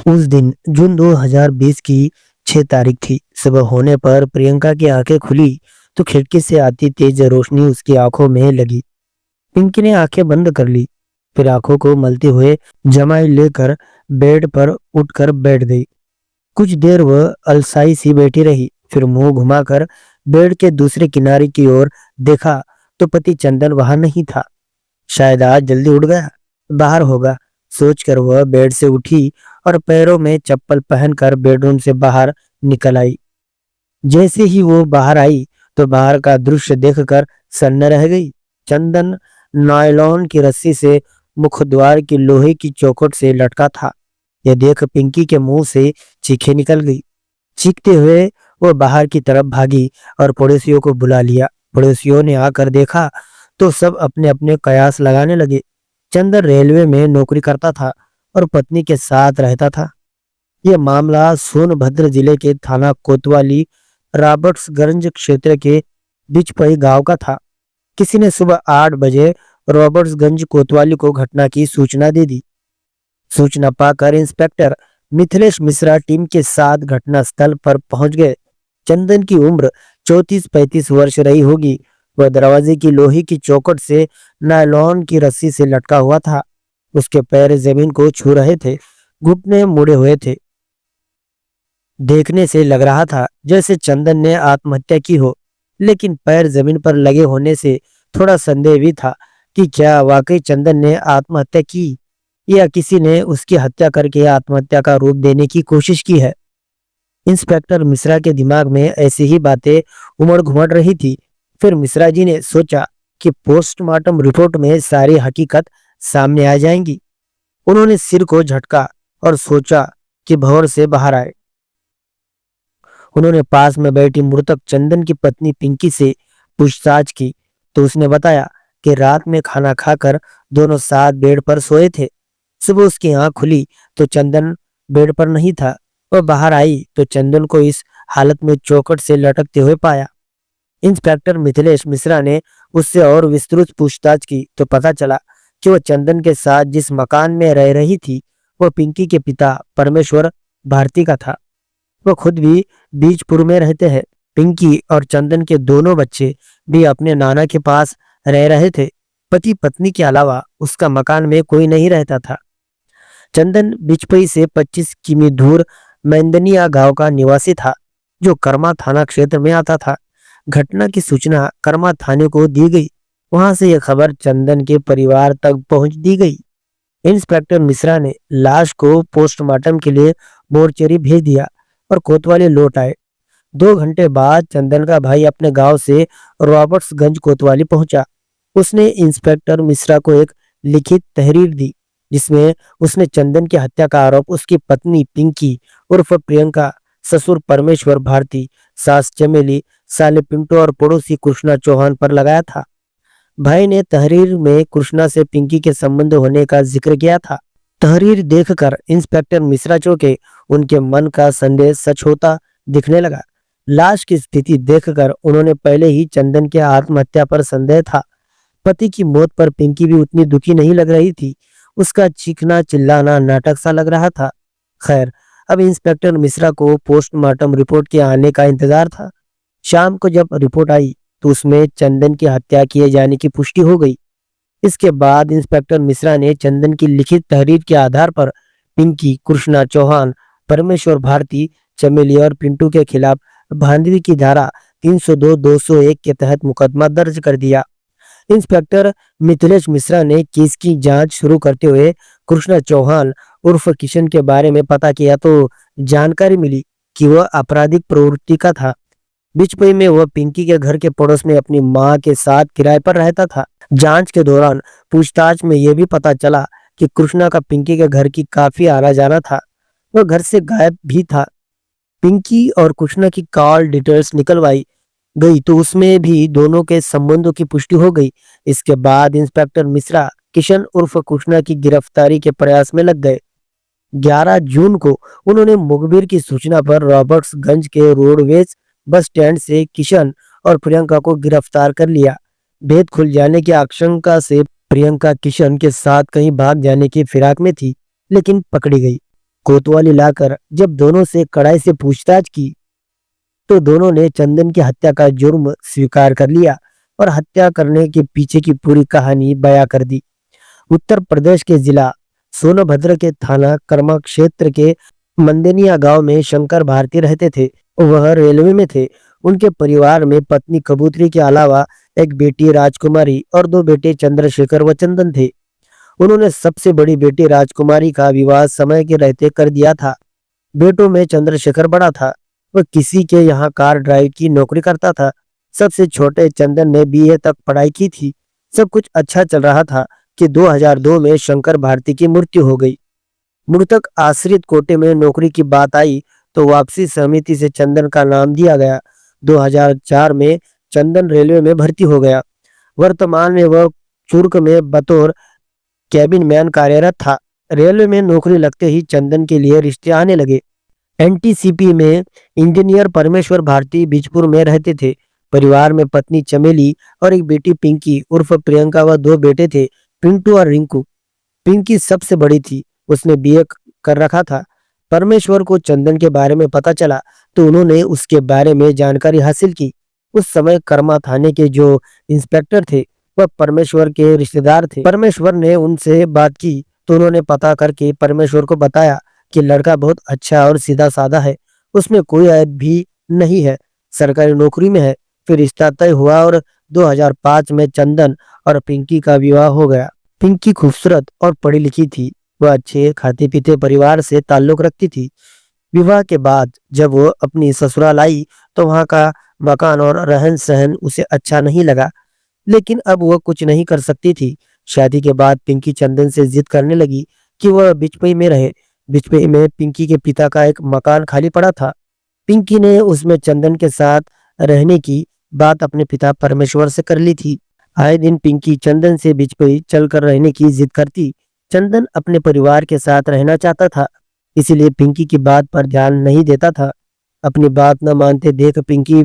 उस दिन जून 2020 की 6 तारीख थी। सुबह होने पर प्रियंका की आंखें खुली तो खिड़की से आती तेज रोशनी उसकी आंखों में लगी। पिंकी ने आंखें बंद कर ली, फिर आंखों को मलते हुए जमाई लेकर बेड पर उठकर बैठ गई। कुछ देर वह अलसाई सी बैठी रही, फिर मुंह घुमाकर बेड के दूसरे किनारे की ओर देखा तो पति चंदन वहां नहीं था। शायद आज जल्दी उठ गया, बाहर होगा, सोचकर वह बेड से उठी और पैरों में चप्पल पहनकर बेडरूम से बाहर निकल आई। जैसे ही वो बाहर आई तो बाहर का दृश्य देखकर सन्न रह गई। चंदन नायलॉन की रस्सी से मुखद्वार की लोहे की चौखट से लटका था। यह देख पिंकी के मुंह से चीखें निकल गई। चीखते हुए वो बाहर की तरफ भागी और पड़ोसियों को बुला लिया। पड़ोसियों ने आकर देखा तो सब अपने अपने कयास लगाने लगे। चंदन रेलवे में नौकरी करता था और पत्नी के साथ रहता था। यह मामला सोनभद्र जिले के थाना कोतवाली रॉबर्ट्सगंज क्षेत्र के बिचपई गांव का था। किसी ने सुबह 8 बजे रॉबर्ट्सगंज कोतवाली को घटना की सूचना दे दी। सूचना पाकर इंस्पेक्टर मिथिलेश मिश्रा टीम के साथ घटनास्थल पर पहुंच गए। चंदन की उम्र 34-35 वर्ष रही होगी। वह दरवाजे की लोहे की चौखट से नायलॉन की रस्सी से लटका हुआ था। उसके पैर जमीन को छू रहे थे, घुटने मुड़े हुए थे। देखने से लग रहा था जैसे चंदन ने आत्महत्या की हो, लेकिन पैर जमीन पर लगे होने से थोड़ा संदेह भी था कि क्या वाकई चंदन ने आत्महत्या की या किसी ने उसकी हत्या करके आत्महत्या का रूप देने की कोशिश की है। इंस्पेक्टर मिश्रा के दिमाग में ऐसी ही बातें उमड़ घुमड़ रही थी। फिर मिश्रा जी ने सोचा कि पोस्टमार्टम रिपोर्ट में सारी हकीकत सामने आ जाएंगी। उन्होंने सिर को झटका और सोचा कि भंवर से बाहर आए। उन्होंने पास में बैठी मृतक चंदन की पत्नी पिंकी से पूछताछ की तो उसने बताया कि रात में खाना खाकर दोनों साथ बेड पर सोए थे। सुबह उसकी आंख खुली तो चंदन बेड पर नहीं था। वह बाहर आई तो चंदन को इस हालत में चौखट से लटकते हुए पाया। इंस्पेक्टर मिथिलेश मिश्रा ने उससे और विस्तृत पूछताछ की तो पता चला कि वह चंदन के साथ जिस मकान में रह रही थी वह पिंकी के पिता परमेश्वर भारती का था। वह खुद भी बीजपुर में रहते हैं। पिंकी और चंदन के दोनों बच्चे भी अपने नाना के पास रह रहे थे। पति पत्नी के अलावा उसका मकान में कोई नहीं रहता था। चंदन बिचपई से 25 किमी दूर मैंदनिया गांव का निवासी था, जो कर्मा थाना क्षेत्र में आता था। घटना की सूचना कर्मा थाने को दी गई। वहां से यह खबर चंदन के परिवार तक पहुंच दी गई। इंस्पेक्टर मिश्रा ने लाश को पोस्टमार्टम के लिए मोर्चरी भेज दिया और कोतवाली लौट आए। 2 घंटे बाद चंदन का भाई अपने गांव से रॉबर्ट्सगंज कोतवाली पहुंचा। उसने इंस्पेक्टर मिश्रा को एक लिखित तहरीर दी, जिसमें उसने चंदन की हत्या का आरोप उसकी पत्नी पिंकी उर्फ प्रियंका, ससुर परमेश्वर भारती, सास चमेली, साले पिंटू और पड़ोसी कृष्णा चौहान पर लगाया था। भाई ने तहरीर में कृष्णा से पिंकी के संबंध होने का जिक्र किया था। तहरीर देखकर इंस्पेक्टर मिश्रा चौके। उनके मन का संदेह सच होता दिखने लगा। लाश की स्थिति देखकर उन्होंने पहले ही चंदन के आत्महत्या पर संदेह था। पति की मौत पर पिंकी भी उतनी दुखी नहीं लग रही थी। उसका चीखना चिल्लाना नाटक सा लग रहा था। खैर, अब इंस्पेक्टर मिश्रा को पोस्टमार्टम रिपोर्ट के आने का इंतजार था। शाम को जब रिपोर्ट आई तो उसमें चंदन की हत्या किए जाने की पुष्टि हो गई। इसके बाद इंस्पेक्टर मिश्रा ने चंदन की लिखित तहरीर के आधार पर पिंकी, कृष्णा चौहान, परमेश्वर भारती, चमेली और पिंटू के खिलाफ धांधली की धारा 302-201 के तहत मुकदमा दर्ज कर दिया। इंस्पेक्टर मिथिलेश मिश्रा ने केस की जांच शुरू करते हुए कृष्णा चौहान उर्फ किशन के बारे में पता किया तो जानकारी मिली कि वह आपराधिक प्रवृत्ति का था। बिचपई में वह पिंकी के घर के पड़ोस में अपनी मां के साथ किराए पर रहता था। जांच के दौरान पूछताछ में यह भी पता चला कि कृष्णा का पिंकी के घर की काफी आना जाना था। वह घर से गायब भी था। पिंकी और कृष्णा की कॉल डिटेल्स निकलवाई गई तो उसमें भी दोनों के संबंधों की पुष्टि हो गई। इसके बाद इंस्पेक्टर मिश्रा किशन उर्फ कृष्णा की गिरफ्तारी के प्रयास में लग गए। 11 जून को उन्होंने मुखबिर की सूचना पर रॉबर्ट्सगंज के रोडवेज बस स्टैंड से किशन और प्रियंका को गिरफ्तार कर लिया। भेद खुल जाने की आशंका से प्रियंका किशन के साथ कहीं भाग जाने की फिराक में थी, लेकिन पकड़ी गई। कोतवाली लाकर जब दोनों से कड़ाई से पूछताछ की तो दोनों ने चंदन की हत्या का जुर्म स्वीकार कर लिया और हत्या करने के पीछे की पूरी कहानी बयां कर दी। उत्तर प्रदेश के जिला सोनभद्र के थाना कर्मा क्षेत्र के मंदेनिया गांव में शंकर भारती रहते थे। वह रेलवे में थे। उनके परिवार में पत्नी कबूतरी के अलावा एक बेटी राजकुमारी और दो बेटे चंद्रशेखर व चंदन थे। उन्होंने सबसे बड़ी बेटी राजकुमारी का विवाह समय के रहते कर दिया था। बेटों में चंद्रशेखर बड़ा था। वह किसी के यहाँ कार ड्राइव की नौकरी करता था। सबसे छोटे चंदन ने बीए तक पढ़ाई की थी। सब कुछ अच्छा चल रहा था कि 2002 में शंकर भारती की मृत्यु हो गई। मृतक आश्रित कोटे में नौकरी की बात आई तो वापसी समिति से चंदन का नाम दिया गया। 2004 में चंदन रेलवे में भर्ती हो गया। वर्तमान में वह चुर्क में बतौर कैबिन मैन कार्यरत था। रेलवे में नौकरी लगते ही चंदन के लिए रिश्ते आने लगे। एनटीसीपी में इंजीनियर परमेश्वर भारती बीजपुर में रहते थे। परिवार में पत्नी चमेली और एक बेटी पिंकी उर्फ प्रियंका व दो बेटे थे, पिंटू और रिंकू। पिंकी सबसे बड़ी थी। उसने बीए कर रखा था। परमेश्वर को चंदन के बारे में पता चला तो उन्होंने उसके बारे में जानकारी हासिल की। उस समय कर्मा थाने के जो इंस्पेक्टर थे वह परमेश्वर के रिश्तेदार थे। परमेश्वर ने उनसे बात की तो उन्होंने पता करके परमेश्वर को बताया कि लड़का बहुत अच्छा और सीधा साधा है, उसमें कोई ऐब भी नहीं है, सरकारी नौकरी में है। फिर रिश्ता तय हुआ और 2005 में चंदन और पिंकी का विवाह हो गया। पिंकी खूबसूरत और पढ़ी लिखी थी। वह अच्छे खाते पीते परिवार से ताल्लुक रखती थी। विवाह के बाद जब वो अपनी ससुराल आई तो वहां का मकान और रहन सहन उसे अच्छा नहीं लगा, लेकिन अब वह कुछ नहीं कर सकती थी। शादी के बाद पिंकी चंदन से जिद करने लगी कि वह बिचपई में रहे। बिचपई में पिंकी के पिता का एक मकान खाली पड़ा था। पिंकी ने उसमें चंदन के साथ रहने की बात अपने पिता परमेश्वर से कर ली थी। आए दिन पिंकी चंदन से बिचपई चलकर रहने की जिद करती। चंदन अपने परिवार के साथ रहना चाहता था, इसीलिए पिंकी की बात पर ध्यान नहीं देता था। अपनी बात न मानते देख पिंकी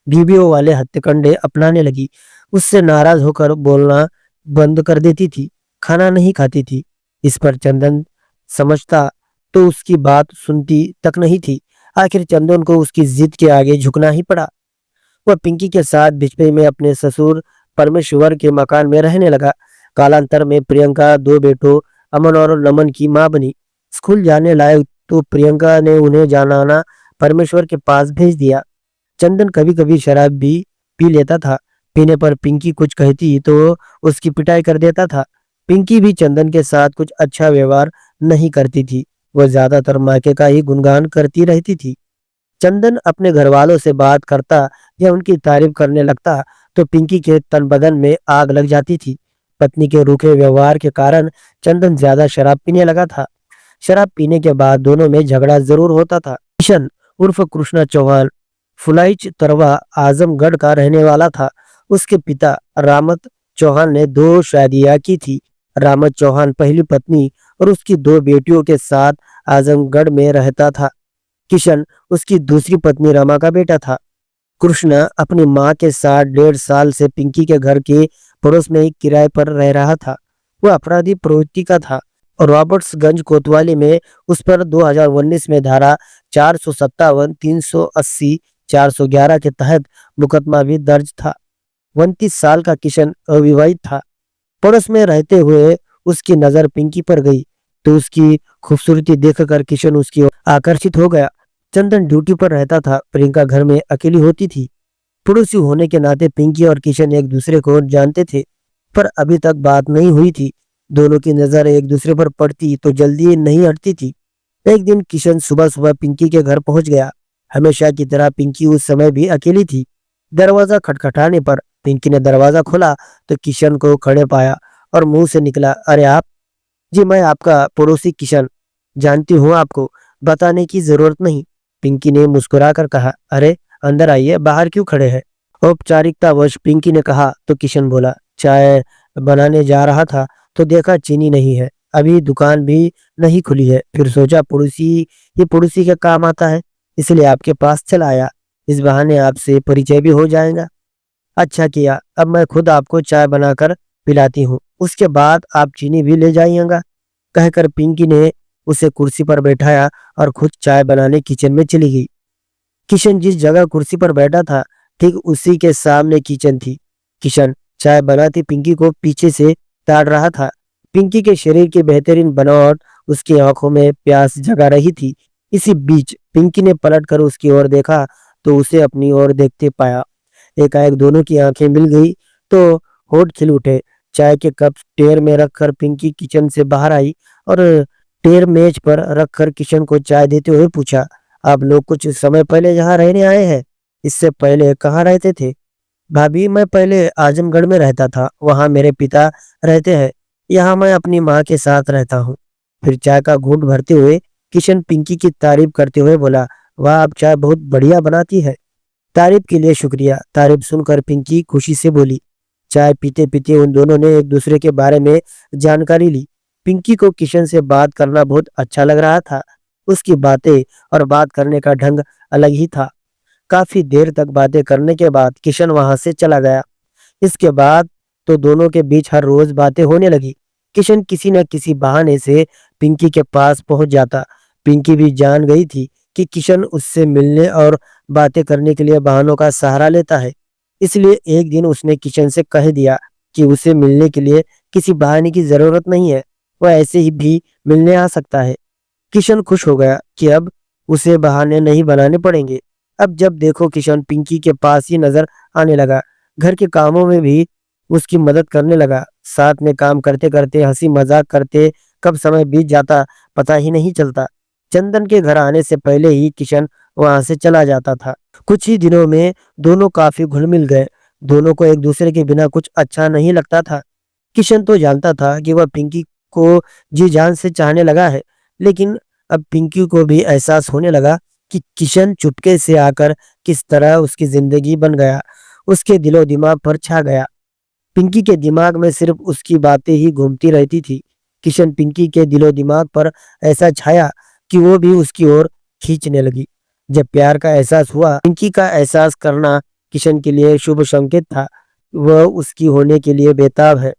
बीवियों वाले हत्याकंडे अपनाने लगी। उससे नाराज होकर बोलना बंद कर देती थी, खाना नहीं खाती थी। इस पर चंदन समझता तो उसकी बात सुनती तक नहीं थी। आखिर चंदन को उसकी जिद के आगे झुकना ही पड़ा। वह पिंकी के साथ बिजपई में अपने ससुर परमेश्वर के मकान में रहने लगा। कालांतर में प्रियंका दो बेटों अमन और नमन की मां बनी। स्कूल जाने लायक तो प्रियंका ने उन्हें जाना परमेश्वर के पास भेज दिया। चंदन कभी कभी शराब भी पी लेता था। पीने पर पिंकी कुछ कहती तो उसकी पिटाई कर देता था। पिंकी भी चंदन के साथ कुछ अच्छा व्यवहार नहीं करती थी। वह ज्यादातर मायके का ही गुणगान करती रहती थी। चंदन अपने घर वालों से बात करता या उनकी तारीफ करने लगता तो पिंकी के तन बदन में आग लग जाती थी। पत्नी के रूखे व्यवहार के कारण चंदन ज्यादा शराब पीने लगा था। शराब पीने के बाद दोनों में झगड़ा जरूर होता था। किशन उर्फ कृष्णा चौहान फुलाइच तरवा आजमगढ़ का रहने वाला था। उसके पिता रामत चौहान ने दो शादियां की थी। रामत चौहान पहली पत्नी और उसकी दो बेटियों के साथ आजमगढ़ में रहता था। किशन उसकी दूसरी पत्नी रमा का बेटा था। कृष्णा अपनी मां के साथ 1.5 साल से पिंकी के घर के पड़ोस में ही किराए पर रह रहा था। वह अपराधी प्रवृत्ति का था और रॉबर्ट्सगंज कोतवाली में उस पर 2019 में धारा 457, 380, 411 के तहत मुकदमा भी दर्ज था। 29 साल का किशन अविवाहित था। पड़ोस में रहते हुए उसकी नजर पिंकी पर गई तो उसकी खूबसूरती देखकर किशन उसकी ओर आकर्षित हो गया। चंदन ड्यूटी पर रहता था। प्रियंका घर में अकेली होती थी। पड़ोसी होने के नाते पिंकी और किशन एक दूसरे को जानते थे, पर अभी तक बात नहीं हुई थी। दोनों की नजर एक दूसरे पर पड़ती तो जल्दी नहीं हटती थी। एक दिन किशन सुबह सुबह पिंकी के घर पहुंच गया। हमेशा की तरह पिंकी उस समय भी अकेली थी। दरवाजा खटखटाने पर पिंकी ने दरवाजा खोला तो किशन को खड़े पाया और मुंह से निकला, अरे आप? जी मैं आपका पड़ोसी किशन, जानती हूँ आपको, बताने की जरूरत नहीं। पिंकी ने मुस्कुराकर कहा, अरे अंदर आइए, बाहर क्यों खड़े हैं? औपचारिकतावश पिंकी ने कहा तो किशन बोला, चाय बनाने जा रहा था तो देखा चीनी नहीं है, अभी दुकान भी नहीं खुली है, फिर सोचा पड़ोसी के काम आता है, इसलिए आपके पास चला आया। इस बहाने आपसे परिचय भी हो जाएगा। अच्छा किया, अब मैं खुद आपको चाय बनाकर पिलाती हूँ, उसके बाद आप चीनी भी ले जाइएगा। कहकर पिंकी ने उसे कुर्सी पर बैठाया और खुद चाय बनाने किचन में चली गई। किशन जिस जगह कुर्सी पर बैठा था, ठीक उसी के सामने किचन थी। किशन चाय बनाती पिंकी को पीछे से ताड़ रहा था। पिंकी के शरीर की बेहतरीन बनावट उसकी आंखों में प्यास जगा रही थी। इसी बीच पिंकी ने पलटकर उसकी ओर देखा तो उसे अपनी ओर देखते पाया। एकाएक दोनों की आंखें मिल गई तो होठ खिल उठे। चाय के कप टेर में रखकर पिंकी किचन से बाहर आई और टेर मेज पर रखकर किशन को चाय देते हुए पूछा, आप लोग कुछ समय पहले यहाँ रहने आए हैं? इससे पहले कहाँ रहते थे? भाभी, मैं पहले आजमगढ़ में रहता था, वहाँ मेरे पिता रहते हैं। यहाँ मैं अपनी माँ के साथ रहता हूँ। फिर चाय का घूंट भरते हुए किशन पिंकी की तारीफ करते हुए बोला, वाह, आप चाय बहुत बढ़िया बनाती है। तारीफ के लिए शुक्रिया। तारीफ सुनकर पिंकी खुशी से बोली। चाय पीते पीते उन दोनों ने एक दूसरे के बारे में जानकारी ली। पिंकी को किशन से बात करना बहुत अच्छा लग रहा था। उसकी बातें और बात करने का ढंग अलग ही था। काफी देर तक बातें करने के बाद किशन वहां से चला गया। इसके बाद तो दोनों के बीच हर रोज बातें होने लगी। किशन किसी न किसी बहाने से पिंकी के पास पहुंच जाता। पिंकी भी जान गई थी कि किशन उससे मिलने और बातें करने के लिए बहानों का सहारा लेता है। इसलिए एक दिन उसने किशन से कह दिया कि उसे मिलने के लिए किसी बहाने की जरूरत नहीं है, वह ऐसे ही भी मिलने आ सकता है। किशन खुश हो गया कि अब उसे बहाने नहीं बनाने पड़ेंगे। अब जब देखो किशन पिंकी के पास ही नजर आने लगा। घर के कामों में भी उसकी मदद करने लगा। साथ में काम करते करते हंसी मजाक करते कब समय बीत जाता पता ही नहीं चलता। चंदन के घर आने से पहले ही किशन वहां से चला जाता था। कुछ ही दिनों में दोनों काफी घुल मिल गए। दोनों को एक दूसरे के बिना कुछ अच्छा नहीं लगता था। किशन तो जानता था कि वह पिंकी को जी जान से चाहने लगा है, लेकिन अब पिंकी को भी एहसास होने लगा कि किशन चुपके से आकर किस तरह उसकी जिंदगी बन गया, उसके दिलो दिमाग पर छा गया। पिंकी के दिमाग में सिर्फ उसकी बातें ही घूमती रहती थी। किशन पिंकी के दिलो दिमाग पर ऐसा छाया कि वो भी उसकी ओर खींचने लगी। जब प्यार का एहसास हुआ, पिंकी का एहसास करना किशन के लिए शुभ संकेत था। वह उसकी होने के लिए बेताब है।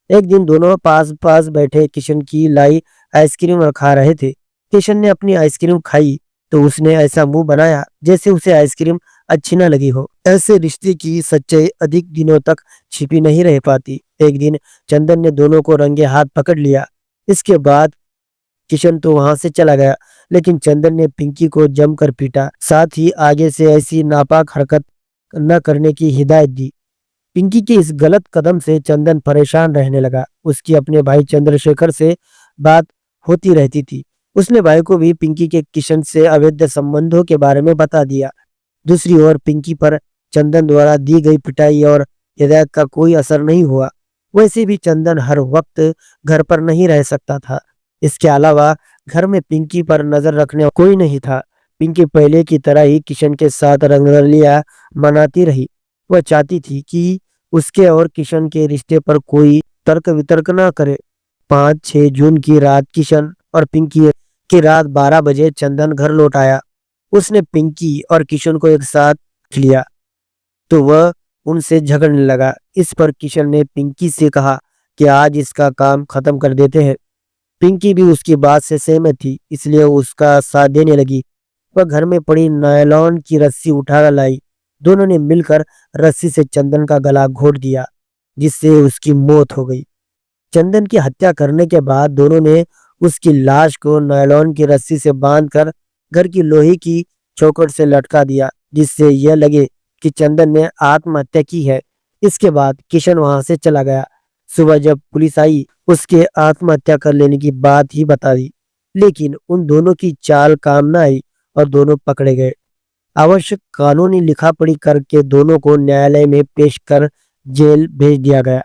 एक दिन दोनों पास पास बैठे किशन की लाई आइसक्रीम खा रहे थे। किशन ने अपनी आइसक्रीम खाई तो उसने ऐसा मुंह बनाया जैसे उसे आइसक्रीम अच्छी न लगी हो। ऐसे रिश्ते की सच्चाई अधिक दिनों तक छिपी नहीं रह पाती। एक दिन चंदन ने दोनों को रंगे हाथ पकड़ लिया। इसके बाद किशन तो वहां से चला गया, लेकिन चंदन ने पिंकी को जमकर पीटा, साथ ही आगे से ऐसी नापाक हरकत न करने की हिदायत दी। पिंकी के इस गलत कदम से चंदन परेशान रहने लगा। उसकी अपने भाई चंद्रशेखर से बात होती रहती थी। उसने भाई को भी पिंकी के किशन से अवैध संबंधों के बारे में बता दिया। दूसरी ओर पिंकी पर चंदन द्वारा दी गई पिटाई और हिदायत का कोई असर नहीं हुआ। वैसे भी चंदन हर वक्त घर पर नहीं रह सकता था। इसके अलावा घर में पिंकी पर नजर रखने कोई नहीं था। पिंकी पहले की तरह ही किशन के साथ रंगरलिया मनाती रही। वह चाहती थी कि उसके और किशन के रिश्ते पर कोई तर्क वितर्क ना करे। 5-6 जून की रात किशन और पिंकी की रात 12 बजे चंदन घर लौट आया। उसने पिंकी और किशन को एक साथ लिया तो वह उनसे झगड़ने लगा। इस पर किशन ने पिंकी से कहा कि आज इसका काम खत्म कर देते हैं। पिंकी भी उसकी बात से सहमत थी, इसलिए उसका साथ देने लगी। वह घर में पड़ी नायलॉन की रस्सी उठा लाई। दोनों ने मिलकर रस्सी से चंदन का गला घोट दिया, जिससे उसकी मौत हो गई। चंदन की हत्या करने के बाद दोनों ने उसकी लाश को नायलॉन की रस्सी से बांधकर घर की लोहे की चौखट से लटका दिया, जिससे यह लगे कि चंदन ने आत्महत्या की है। इसके बाद किशन वहां से चला गया। सुबह जब पुलिस आई, उसके आत्महत्या कर लेने की बात ही बता दी, लेकिन उन दोनों की चाल काम न आई और दोनों पकड़े गए। आवश्यक कानूनी लिखा पढ़ी करके दोनों को न्यायालय में पेश कर जेल भेज दिया गया।